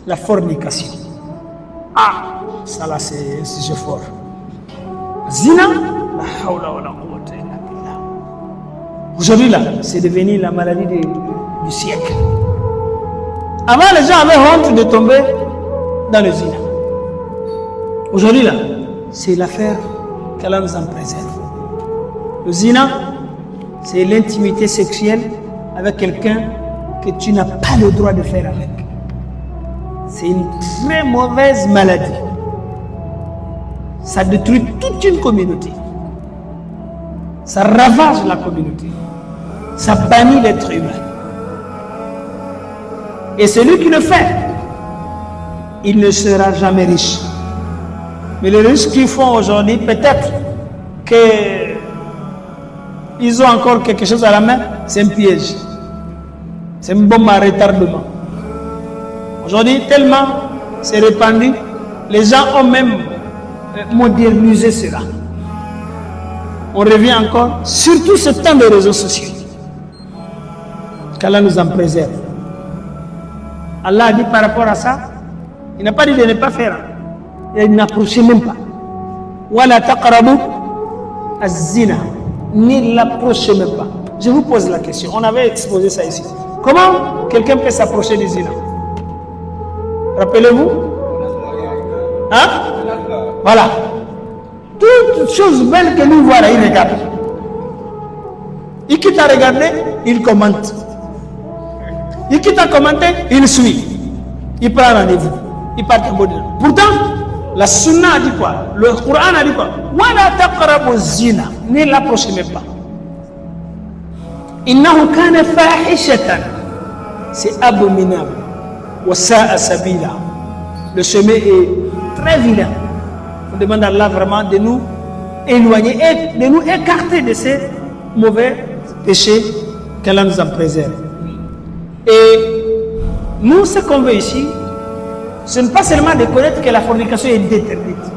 la fornication. Ah, ça là c'est un sujet fort. Zina, la hawla wa la quwwata illa billah. Aujourd'hui là, c'est devenu la maladie du siècle. Avant, les gens avaient honte de tomber dans le zina. Aujourd'hui là, c'est l'affaire qu'Allah nous en préserve. Le zina, c'est l'intimité sexuelle avec quelqu'un que tu n'as pas le droit de faire avec. C'est une très mauvaise maladie. Ça détruit toute une communauté. Ça ravage la communauté. Ça bannit l'être humain. Et celui qui le fait, il ne sera jamais riche. Mais les riches qu'ils font aujourd'hui, peut-être qu'ils ont encore quelque chose à la main, c'est un piège. C'est une bombe à retardement. Aujourd'hui, tellement c'est répandu, les gens ont même modernisé cela. On revient encore, surtout ce temps des réseaux sociaux. Qu'Allah nous en préserve. Allah a dit par rapport à ça, il n'a pas dit de ne pas faire. Il n'approchait même pas. Wala taqrabu az-zina. Ne l'approchez même pas. Je vous pose la question. On avait exposé ça ici. Comment quelqu'un peut s'approcher du zina? Rappelez-vous? Hein? Voilà. Toutes choses belles que nous voyons, il regarde. Il quitte à regarder, il commente. Il quitte à commenter, il suit. Il prend rendez-vous. Il part en bonne. Pourtant, la sunna a dit quoi? Le Coran a dit quoi? Wala taqrabu zina. Ne l'approchez même pas. Innahu kana fahishatan. C'est abominable. Wa sa'a sabila. Le chemin est très vilain. On demande à Allah vraiment de nous éloigner et de nous écarter de ces mauvais péchés qu'Allah nous en préserve. Et nous, ce qu'on veut ici, ce n'est pas seulement de connaître que la fornication est interdite.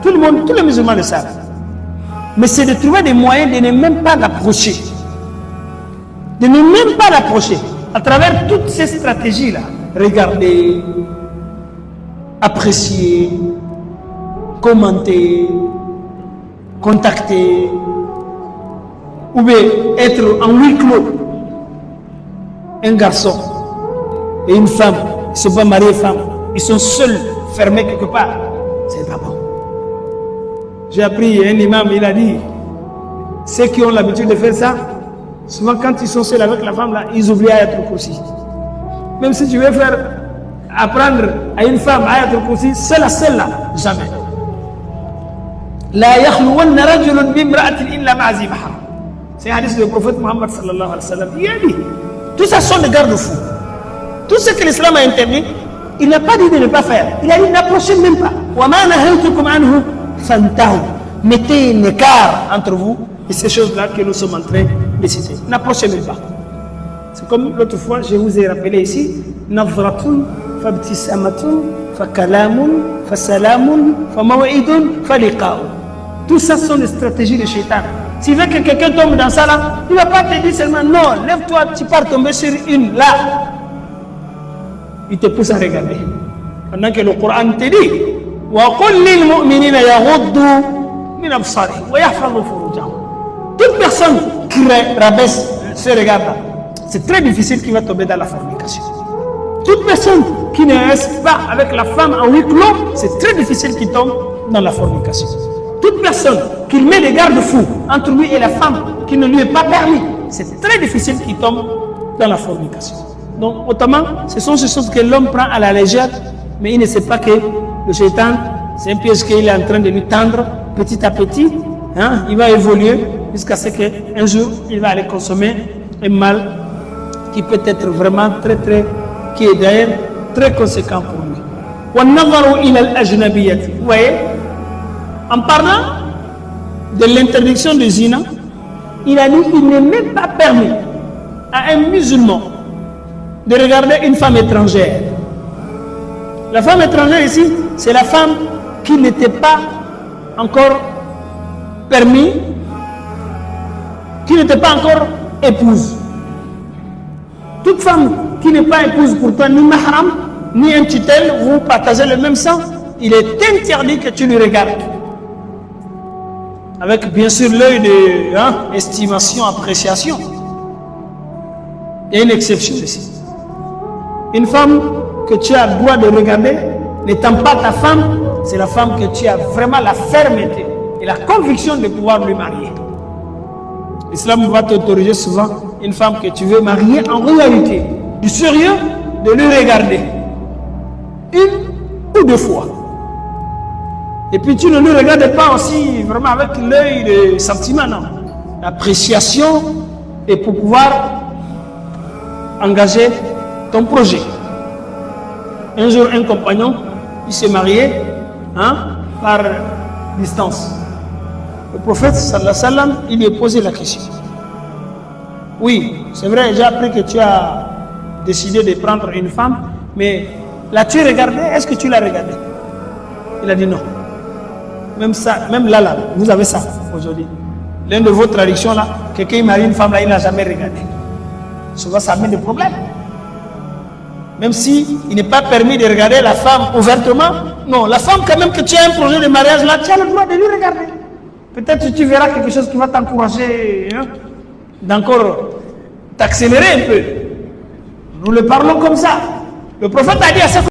Tout le monde, tous les musulmans le savent. Mais c'est de trouver des moyens de ne même pas l'approcher. De ne même pas l'approcher. À travers toutes ces stratégies-là. Regarder, apprécier, commenter, contacter, ou bien être en huis clos. Un garçon et une femme, ils ne sont pas mariés femmes, ils sont seuls, fermés quelque part. C'est pas bon. J'ai appris un imam, il a dit, ceux qui ont l'habitude de faire ça, souvent quand ils sont seuls avec la femme, là, ils oublient Ayatul Kursi. Même si tu veux faire apprendre à une femme Ayatul Kursi, c'est la seule là, jamais. La yakhluwanna rajulun bimra'atin illa ma'a zi mahram. C'est un hadith du prophète Muhammad sallallahu alayhi wa sallam. Il a dit, tout ça sont des garde-fous. Tout ce que l'islam a interdit, il n'a pas dit de ne pas faire. Il a dit n'approchez même pas. Mettez un écart entre vous et ces choses-là que nous sommes en train de citer. N'approchez même pas. C'est comme l'autre fois, je vous ai rappelé ici, Navratun, Fabtisamatun, Fakalamun, Fasalamun, Famawa'idun, Faliqa'u. Tout ça sont des stratégies de Shaitan. S'il veut que quelqu'un tombe dans ça là, il ne va pas te dire seulement non, lève-toi, tu pars tomber sur une là. Il te pousse à regarder. Pendant que le Coran te dit toute personne qui rabaisse ce regard là, c'est très difficile qu'il va tomber dans la fornication. Toute personne qui ne reste pas avec la femme en huis clos, c'est très difficile qu'il tombe dans la fornication. Toute personne qui met des garde-fous entre lui et la femme qui ne lui est pas permis, c'est très difficile qu'il tombe dans la fornication. Donc, autrement, ce sont ces choses que l'homme prend à la légère, mais il ne sait pas que le shaitan, c'est un piège qu'il est en train de lui tendre petit à petit. Hein, il va évoluer jusqu'à ce qu'un jour, il va aller consommer un mal qui peut être vraiment qui est d'ailleurs très conséquent pour lui. Vous voyez, en parlant de l'interdiction du zina, il a dit qu'il n'est même pas permis à un musulman de regarder une femme étrangère. La femme étrangère ici, c'est la femme qui n'était pas encore permis, qui n'était pas encore épouse. Toute femme qui n'est pas épouse pour toi, ni mahram, ni un tutelle, vous partagez le même sang, il est interdit que tu le regardes. Avec bien sûr l'œil de estimation, appréciation. Il y a une exception ici. Une femme que tu as le droit de regarder, n'étant pas ta femme, c'est la femme que tu as vraiment la fermeté et la conviction de pouvoir lui marier. L'islam va t'autoriser souvent une femme que tu veux marier en réalité, du sérieux, de lui regarder. Une ou deux fois. Et puis tu ne lui regardes pas aussi vraiment avec l'œil de sentiment, non. L'appréciation et pour pouvoir engager ton projet. Un jour, un compagnon, il s'est marié par distance. Le prophète, sallallahu alayhi wa sallam, il lui a posé la question. Oui, c'est vrai, j'ai appris que tu as décidé de prendre une femme, mais l'as-tu regardée? Est-ce que tu l'as regardée? Il a dit non. Même ça, même là, vous avez ça aujourd'hui. L'une de vos traditions là, quelqu'un marie une femme là, il n'a jamais regardé. Souvent, ça amène des problèmes. Même si il n'est pas permis de regarder la femme ouvertement, non, la femme quand même que tu as un projet de mariage là, tu as le droit de lui regarder. Peut-être que tu verras quelque chose qui va t'encourager d'encore t'accélérer un peu. Nous le parlons comme ça. Le prophète a dit à sa